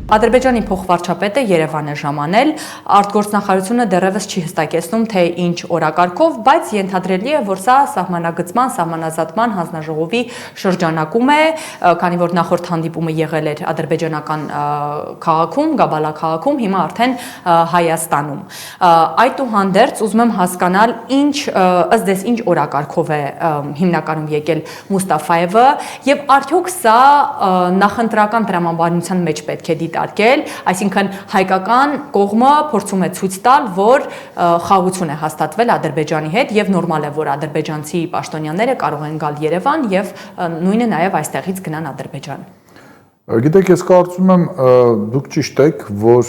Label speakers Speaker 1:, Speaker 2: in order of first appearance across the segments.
Speaker 1: Ադրբեջանի փոխվարչապետը Երևան է ժամանել, արտգործնախարարությունը դեռևս չի հստակեցնում, թե ինչ օրակարգով, բայց ենթադրելի է, որ սա սահմանագծման, սահմանազատման հանձնաժողովի շրջանակում է, քանի որ նախորդ հանդիպումը եղել էր ադրբեջանական քաղաքում, Գաբալա քաղաքում, հիմա արդեն Հայաստանում։ Այդուհանդերձ ուզում եմ հասկանալ, ըստ ձեզ ինչ օրակարգով է հիմնականում եկել Մուստաֆայևը եւ արդյոք սա նախընտրական տրամաբանության մեջ պետք է դիտարկել, այսինքն հայկական կողմը փորձում է ցույց տալ, որ խաղաղություն է հաստատվել Ադրբեջանի հետ եւ նորմալ է, որ ադրբեջանցի պաշտոնյաները կարող են գալ Երևան եւ նույնը նաեւ այստեղից գնան Ադրբեջան։
Speaker 2: Գիտեք, ես կարծում եմ, դուք ճիշտ եք, որ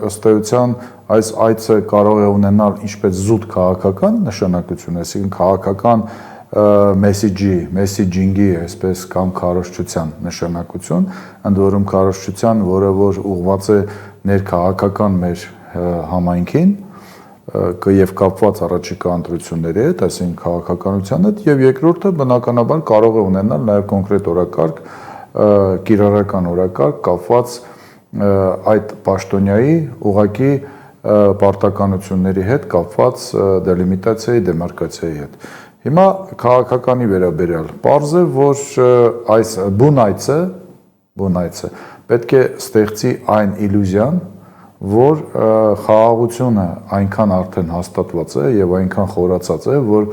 Speaker 2: ըստ էության այս այցը կարող է ունենալ ինչպես զուտ քաղաքական նշանակություն, այսինքն քաղաքական մեսիջինգի, այսպես կամ քարոզչության նշանակություն, ընդ որում քարոզչության, որը որ ուղղված է ներքաղաքական մեր համայնքին եւ կապված առաջիկա ընտրությունների հետ, այսինքն քաղաքականության հետ, եւ երկրորդը բնականաբար կարող է ունենալ նաեւ կոնկրետ օրակարգ, կիրառական օրակարգ կապված այդ պաշտոնյայի ուղղակի պարտականությունների հետ կապված դելիմիտացիայի, դեմարկացիայի հետ։ Հիմա քաղաքականի վերաբերյալ պարզ է, որ այս բուն այցը պետք է ստեղծի այն իլյուզիան, որ խաղաղությունը այնքան արդեն հաստատված է եւ այնքան խորացած է, որ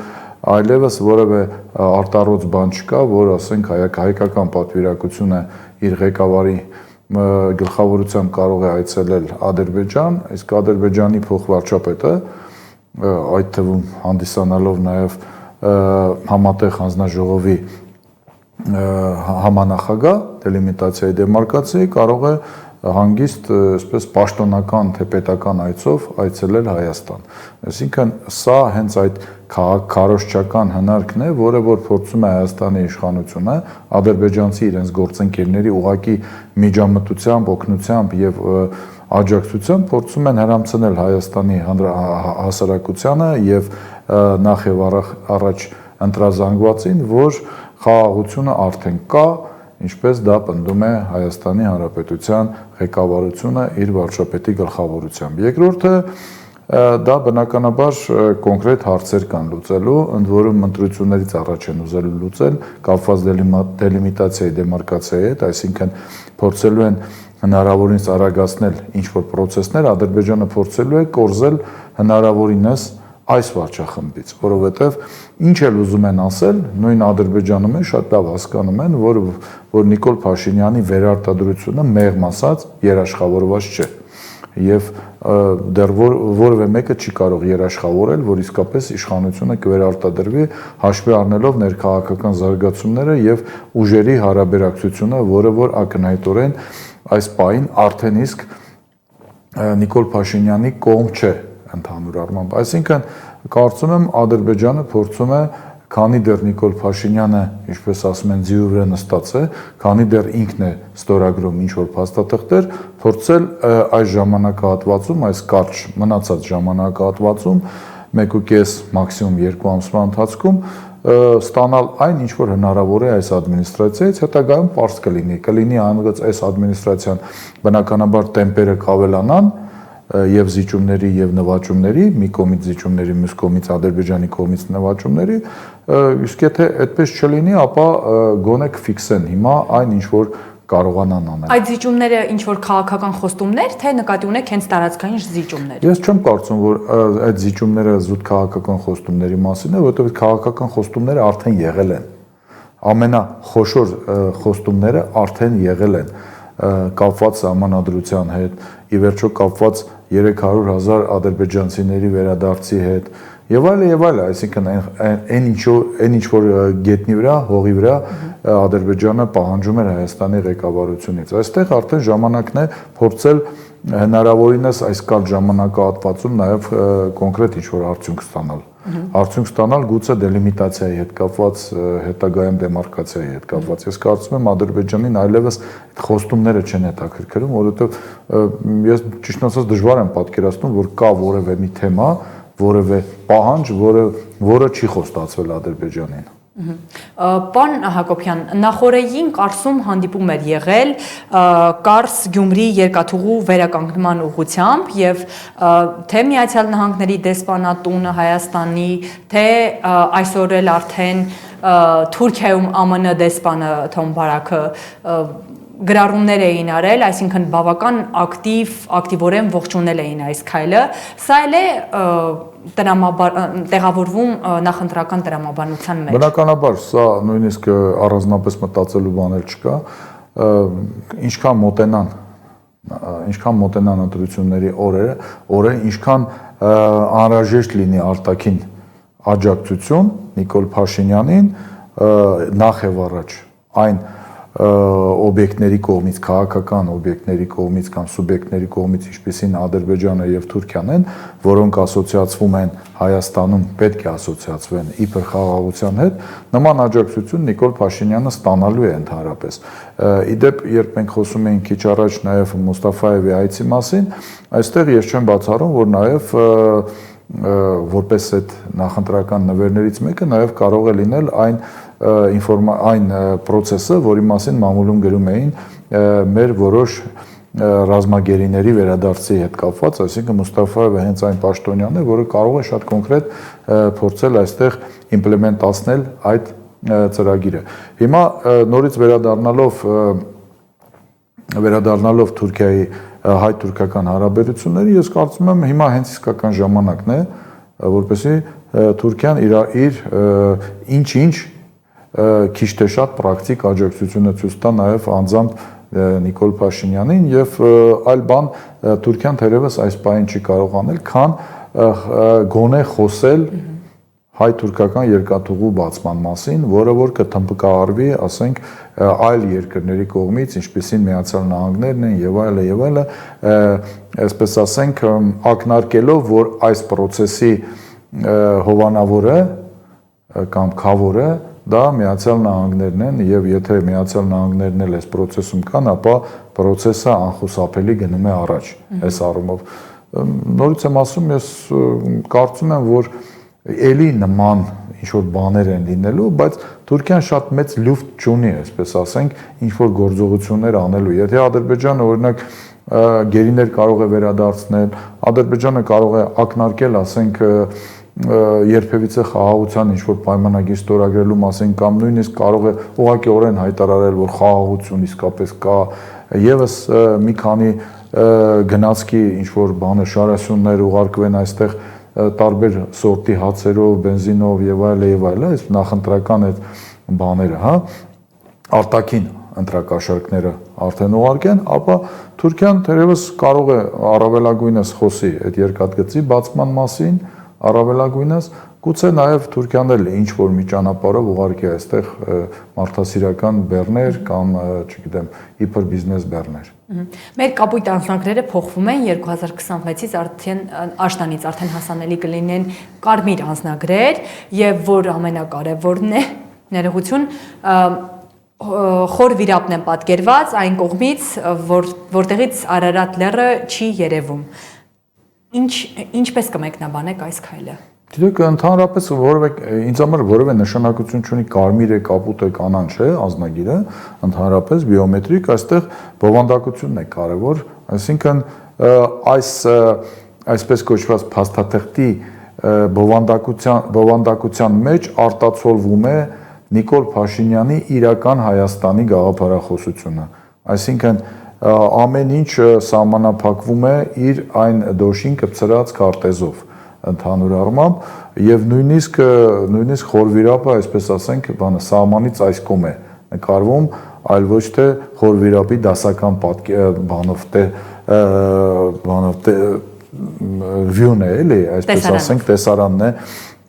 Speaker 2: այլևս որևէ արտառոց բան չկա, որ ասենք հայկական պատվիրակությունը իր ղեկավարի գլխավորությամբ կարող է այցելել Ադրբեջան, իսկ Ադրբեջանի փոխվարչապետը այդ թվում հանդիսանալով նաեւ համատեղ հանձնաժողովի համանախագահ դելիմիտացիայի դեմարկացիայի կարող է հանգիստ այսպես պաշտոնական թե պետական այցով այցելել Հայաստան։ Այսինքն սա հենց այդ քարոզչական հնարքն է, որը որ փորձում է Հայաստանի իշխանությունը ադրբեջանցի իրենց գործընկերների ուղակի միջամտությամբ, օգնությամբ եւ աջակցությամբ փորձում են հրամցնել Հայաստանի հասարակությանը եւ նախ եւ առաջ ընտրազանգվածին, որ խաղաղությունը արդեն կա, ինչպես դա պնդում է Հայաստանի Հանրապետության ղեկավարությունը իր վարչապետի գլխավորությամբ։ Երկրորդը դա բնականաբար կոնկրետ հարցեր կան լուծելու, ընդ որում ընտրություններից առաջ են ուզել լուծել կապված դելիմիտացիայի դեմարկացիայի հետ, այսինքն փորձելու են հնարավորինս արագացնել ինչ-որ պրոցեսներ, Ադրբեջանը փորձելու է կորզել հնարավորինս այս վարչախմբից, որովհետև ինչ էլ ուզում են ասել, նույն Ադրբեջանում են շատ լավ հասկանում են, որ Նիկոլ Փաշինյանի վերարտադրությունը մեղմ ասած երաշխավորված չէ։ Եվ դեռ որևէ մեկը չի կարող երաշխավորել, որ իսկապես իշխանությունը կվերարտադրվի հաշվի առնելով ներքաղաքական զարգացումները եւ ուժերի հարաբերակցությունը, որը որ ակնհայտորեն այս պահին արդեն իսկ Նիկոլ Փաշինյանի կողմ չէ ընդհանուր առմամբ։ Այսինքն կարծում եմ Ադրբեջանը փորձում է, քանի դեռ Նիկոլ Փաշինյանը, ինչպես ասում են, ձիու վրա նստած է, քանի դեռ ինքն է ստորագրում ինչ-որ փաստաթղթեր, փորձել այս ժամանակահատվածում, այս կարճ մնացած ժամանակահատվածում 1.5 մաքսիմում 2 ամսվա ընթացքում ստանալ այն, ինչ որ հնարավոր է այս ադմինիստրացիայից, հետագայում պարզ կլինի անգամ այս ադմինիստրացիան բնականաբար տեմպերը կավելանան եւ զիջումների եւ նվաճումների, մի կողմից զիջումների, մյուս կողմից Ադրբեջանի կողմից նվաճումների, իսկ եթե այդպես չլինի, ապա գոնե կֆիքսեն հիմա այն ինչ որ կարողանան անել։
Speaker 1: Այդ զիջումները ինչ որ քաղաքական խոստումներ, թե նկատի ունեք հենց տարածքային զիջումներ։
Speaker 2: Ես չեմ կարծում, որ այդ զիջումները զուտ քաղաքական խոստումների մասին է, որովհետեւ քաղաքական խոստումները արդեն եղել են։ Ամենախոշոր խոստումները արդեն եղել են կապված սահմանադրության հետ, ի վերջո կապված 300,000 ադրբեջանցիների վերադարձի հետ եւ այլ, այսինքն այն ինչ որ գետնի վրա, հողի վրա Ադրբեջանը պահանջում էր Հայաստանի ղեկավարությունից։ Այստեղ արդեն ժամանակն է փորձել հնարավորինս այս կարճ ժամանակահատվածում նաեւ կոնկրետ ինչ որ արդյունք ստանալ։ Արդյունք ստանալ գուցե դելիմիտացիայի հետ կապված, հետագայում դեմարկացիայի հետ կապված։ Ես կարծում եմ Ադրբեջանին այլևս այդ խոստումները չեն հետաքրքրում, որովհետև ես ճիշտ ասած դժվար եմ պատկերացնում, որ կա որևէ մի թեմա, որևէ պահանջ, որը չի խոստացվել Ադրբեջանին։
Speaker 1: Պարոն Հակոբյան, նախորդին Կարսում հանդիպում էր եղել Կարս-Գյումրի երկաթուղու վերականգնման ուղղությամբ եւ թե Միացյալ Նահանգների դեսպանատունը Հայաստանի, թե այսօր էլ արդեն Թուրքիայում ԱՄՆ դեսպանը Թոմ Բարաքը գրառումներ էին արել, այսինքն բավական ակտիվորեն ողջունել էին այս քայլը, սա էլ է տեղավորվում նախընտրական տրամաբանության մեջ։
Speaker 2: Բնականաբար, սա նույնիսկ առանձնապես մտածելու բան էլ չկա, ինչքան մոտենան ընտրությունների օրերը, ինչքան անհրաժեշտ լինի արտաքին աջակցություն Նիկոլ Փաշինյանին, նախ եւ առաջ այն օբյեկտների կողմից, քաղաքական օբյեկտների կողմից կամ սուբյեկտների կողմից, ինչպիսին Ադրբեջանը եւ Թուրքիան են, որոնք ասոցիացվում են Հայաստանում, պետք է ասոցիացվեն իբր խաղաղության հետ, նման աջակցություն Նիկոլ Փաշինյանը ստանալու է ընդհանրապես։ Իդեպ, երբ մենք խոսում էինք քիչ առաջ նաեւ Մուստաֆայևի այցի մասին, այստեղ ես չեմ բացառում, որ նաեւ որպես այդ նախընտրական նվերներից մեկը նաեւ կարող է լինել այն process-ը, որի մասին մամուլում գրում էին մեր որոշ ռազմագերիների վերադարձի հետ կապված, այսինքն Մուստաֆայևը հենց այն պաշտոնյանն է, որը կարող է շատ կոնկրետ փորձել այստեղ իմպլեմենտացնել այդ ծրագիրը։ Հիմա նորից վերադառնալով Թուրքիայի հայ-թուրքական հարաբերությունների, ես կարծում եմ հիմա հենց իսկական ժամանակն է, որպեսզի Թուրքիան իր ինչ-ինչ քիչ թե շատ պրակտիկ աջակցությունը ցույց տա նաև անձամբ Նիկոլ Փաշինյանին եւ այլ բան Թուրքիան թերևս այս պահին չի կարող անել, քան գոնե խոսել հայ-թուրքական երկաթուղու բացման մասին, որը որ կթմբկահարվի, ասենք, այլ երկրների կողմից, ինչպիսին Միացյալ Նահանգներն են եւ այլը, այսպես ասենք, ակնարկելով, որ այս process-ի հովանավորը կամ քավորը դա Միացյալ Նահանգներն են եւ եթե Միացյալ Նահանգներն էլ այս process-ում կան, ապա process-ը անխուսափելի գնում է առաջ այս առումով։ Նորից եմ ասում, ես կարծում եմ, որ էլի նման ինչ-որ բաներ են լինելու, բայց Թուրքիան շատ մեծ լուֆտ չունի, այսպես ասենք, ինչ-որ գործողություններ անելու։ Եթե Ադրբեջանը, օրինակ, գերիներ կարող է վերադարձնել, Ադրբեջանը կարող է ակնարկել, ասենք, երբևիցե խաղաղության ինչ-որ պայմանագիր ստորագրելու մասին կամ նույնիսկ կարող է ուղղակիորեն հայտարարել, որ խաղաղություն իսկապես կա, եւս մի քանի գնացքի ինչ-որ բաներ, շարասյուններ ուղարկվեն այստեղ տարբեր սորտի հացերով, բենզինով եւ այլը, այս նախընտրական այդ բաները, հա, արտաքին ընտրակաշարքները արդեն ուղարկեն, ապա Թուրքիան թերևս կարող է առավելագույնս խոսի այդ երկաթգծի բացման մասին, առավելագույնս գուցե նաև Թուրքիան էլ ինչ որ մի ճանապարհով ուղարկի այստեղ մարդասիրական բեռներ կամ, չգիտեմ, իբր բիզնես բեռներ։
Speaker 1: Մեր կապույտ անձնակները փոխվում են 2026-ից աշտանից արդեն հասանելի կլինեն կարմիր անձնագրեր եւ որ ամենակարևորն է ներողություն խոր վիրապն են պատկերված այն կողմից որտեղից Արարատ լեռը չի երևում։ Ինչպես կմեկնաբանեք այս քայլը։
Speaker 2: Գիտեք, ընդհանրապես ինձ համար որևէ նշանակություն չունի կարմիր է, կապույտ է, կանաչ է անձնագիրը, ընդհանրապես բիոմետրիկ, այստեղ բովանդակությունն է կարևոր, այսինքն այսպես կոչված փաստաթղթի բովանդակության մեջ արտացոլվում է Նիկոլ Փաշինյանի իրական Հայաստանի գաղափարախոսությունը, այսինքն ամեն ինչ սահմանափակվում է իր այն դոշին կպցրած քարտեզով ընդհանուր առմամբ եւ նույնիսկ խոր վիրապը, այսպես ասենք, սահմանից այս կողմ է նկարվում, այլ ոչ թե խոր վիրապի դասական բանով վյուն է, էլի, այսպես ասենք,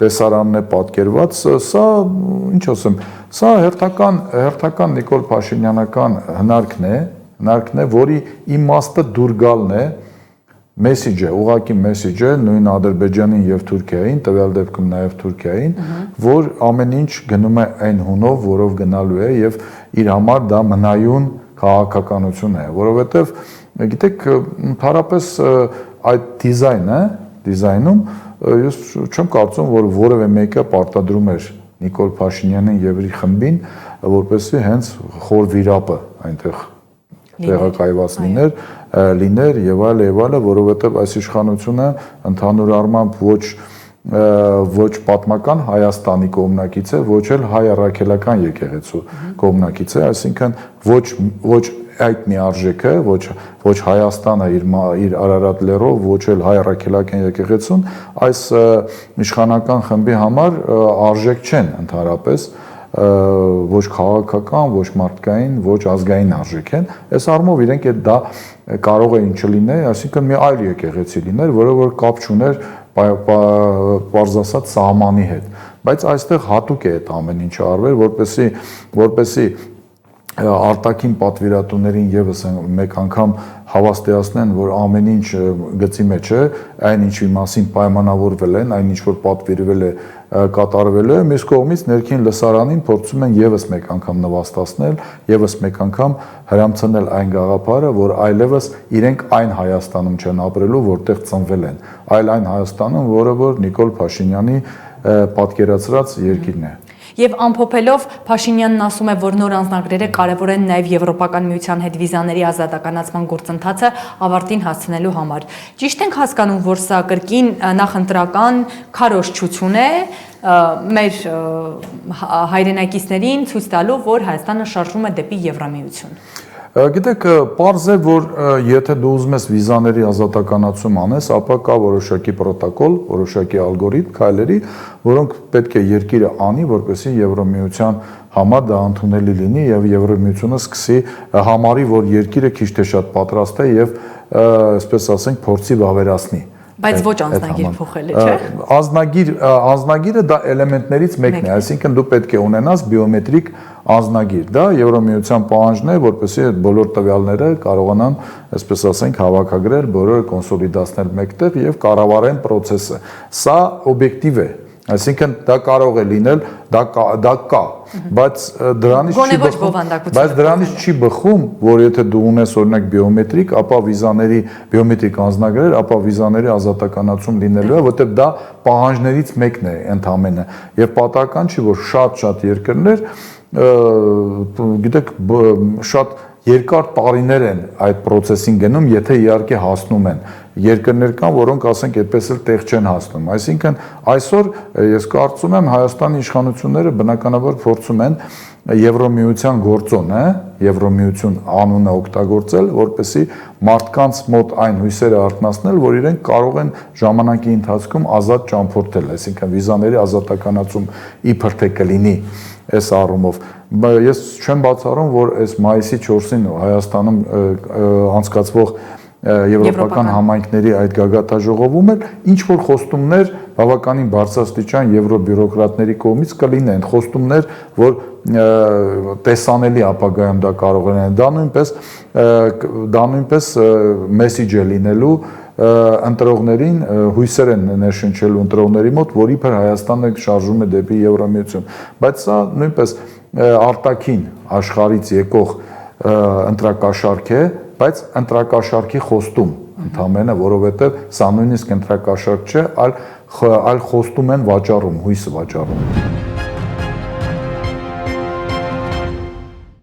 Speaker 2: տեսարանն է պատկերված, սա ինչ ասեմ, սա հերթական Նիկոլ Փաշինյանական հնարքն է, որի իմաստը դուր գալն է մեսիջը, ուղղակի մեսիջը նույն Ադրբեջանին եւ Թուրքիային, տվյալ դեպքում նաեւ Թուրքիային, որ ամեն ինչ գնում է այն հունով, որով գնալու է եւ իր համար դա մնայուն քաղաքականություն է, որովհետեւ գիտեք, ընդհանրապես այդ դիզայնում ես չեմ կարծում, որ որևէ մեկը պարտադրում էր Նիկոլ Փաշինյանին եւ իր խմբին, որպեսզի հենց խոր վիրապը այնտեղ տեղակայված լիներ եւ այլը, որովհետեւ այս իշխանությունը ընդհանուր առմամբ ոչ պատմական Հայաստանի կողմնակից է, ոչ էլ հայ առաքելական եկեղեցու կողմնակից է, այսինքն ոչ այդ մի արժեքը, ոչ Հայաստանը իր Արարատ լեռով, ոչ էլ հայ առաքելական եկեղեցուն այս իշխանական խմբի համար արժեք չեն ընդհանրապես, ոչ քաղաքական, ոչ մարդկային, ոչ ազգային արժեք են, այս առումով իրենք դա կարող է ինչ լիներ, այսինքն մի այլ եկեղեցի լիներ, որը որ կապ չուներ պարզ ասած սահմանի հետ, բայց այստեղ հատուկ է այդ ամեն ինչը արվել, որպեսզի արտաքին պատվիրատուներին եւս մեկ անգամ հավաստիացնեն, որ ամեն ինչ գծի մեջ է, այն ինչի մասին պայմանավորվել են, այն ինչ որ պատվիրվել է կատարվելու է, մյուս կողմից ներքին լսարանին փորձում են եւս մեկ անգամ նվաստացնել, եւս մեկ անգամ հրամցնել այն գաղափարը, որ այլևս իրենք այն Հայաստանում չեն ապրելու, որտեղ ծնվել են, այլ այն Հայաստանում, որը որ Նիկոլ Փաշինյանի պատկերացրած երկիրն է։
Speaker 1: Եվ ամփոփելով Փաշինյանն ասում է, որ նոր անձնագրերը կարևոր են նաև Եվրոպական միության հետ վիզաների ազատականացման գործընթացը ավարտին հասցնելու համար։ Ճիշտ ենք հասկանում, որ սա կրկին նախընտրական քարոզչություն է մեր հայրենակիցներին ցույց տալու, որ Հայաստանը շարժվում է դեպի Եվրամիություն։
Speaker 2: Գիտեք, պարզ է, որ եթե դու ուզում ես վիզաների ազատականացում անես, ապա կա որոշակի պրոտոկոլ, որոշակի ալգորիթմ քայլերի, որոնք պետք է երկիրը անի, որպեսզի Եվրամիության համար դա ընդունելի լինի եւ Եվրամիությունը սկսի համարի, որ երկիրը քիչ թե շատ պատրաստ է եւ այսպես ասենք փորձի վավերացնի։
Speaker 1: Բայց ոչ անձնագիր փոխելը, չէ՞։
Speaker 2: Անձնագիրը դա էլեմենտներից մեկն է, այսինքն դու պետք է ունենաս բիոմետրիկ անձնագիր, դա Եվրամիության պահանջն է, որպեսզի այդ բոլոր տվյալները կարողանան, այսպես ասենք, հավաքագրել, բոլորը կոնսոլիդացնել մեկտեղ եւ կառավարեն process-ը։ Սա օբյեկտիվ է, այսինքն դա կարող է լինել, դա կա, բայց դրանից չի բխում, որ եթե դու ունես օրինակ բիոմետրիկ, ապա բիոմետրիկ անձնագրեր, ապա վիզաների ազատականացում լինելու է, որտեղ դա պահանջներից մեկն է ընդամենը եւ պատահական չի, որ շատ երկրներ գիտեք, շատ երկար տարիներ են այդ process-ին գնում, եթե իհարկե հասնում են։ Երկրներ կան, որոնք ասենք այդպես էլ տեղ չեն հասնում։ Այսինքն այսօր ես կարծում եմ Հայաստանի իշխանությունները բնականաբար փորձում են Եվրամիության գործոնը, Եվրամիություն անունը օգտագործել, որպեսզի մարդկանց մոտ այն հույսերը արթնացնել, որ իրենք կարող են ժամանակի ընթացքում ազատ ճամփորդել, այսինքն վիզաների ազատականացում իբր թե կլինի այս առումով։ Ես չեմ բացառում, որ այս մայիսի 4-ին Հայաստանում անցկացվող Եվրոպական համայնքների այդ գագաթաժողովում էլ ինչ որ խոստումներ բավականին բարձրաստիճան եվրոբյուրոկրատների կողմից կլինեն, խոստումներ, որ տեսանելի ապագայում դա կարող են, դա նույնպես մեսիջ է լինելու ընտրողներին, հույսեր են ներշնչելու ընտրողների մոտ, որ իբր Հայաստանը շարժում է դեպի Եվրամիություն, բայց սա նույնպես արտաքին աշխարհից եկող ընտրակաշարք է, բայց ընտրակաշարքի խոստում ընդամենը, որովհետև սա նույնիսկ ընտրակաշարք չէ, այլ խոստում են վաճառում, հույս վաճառում։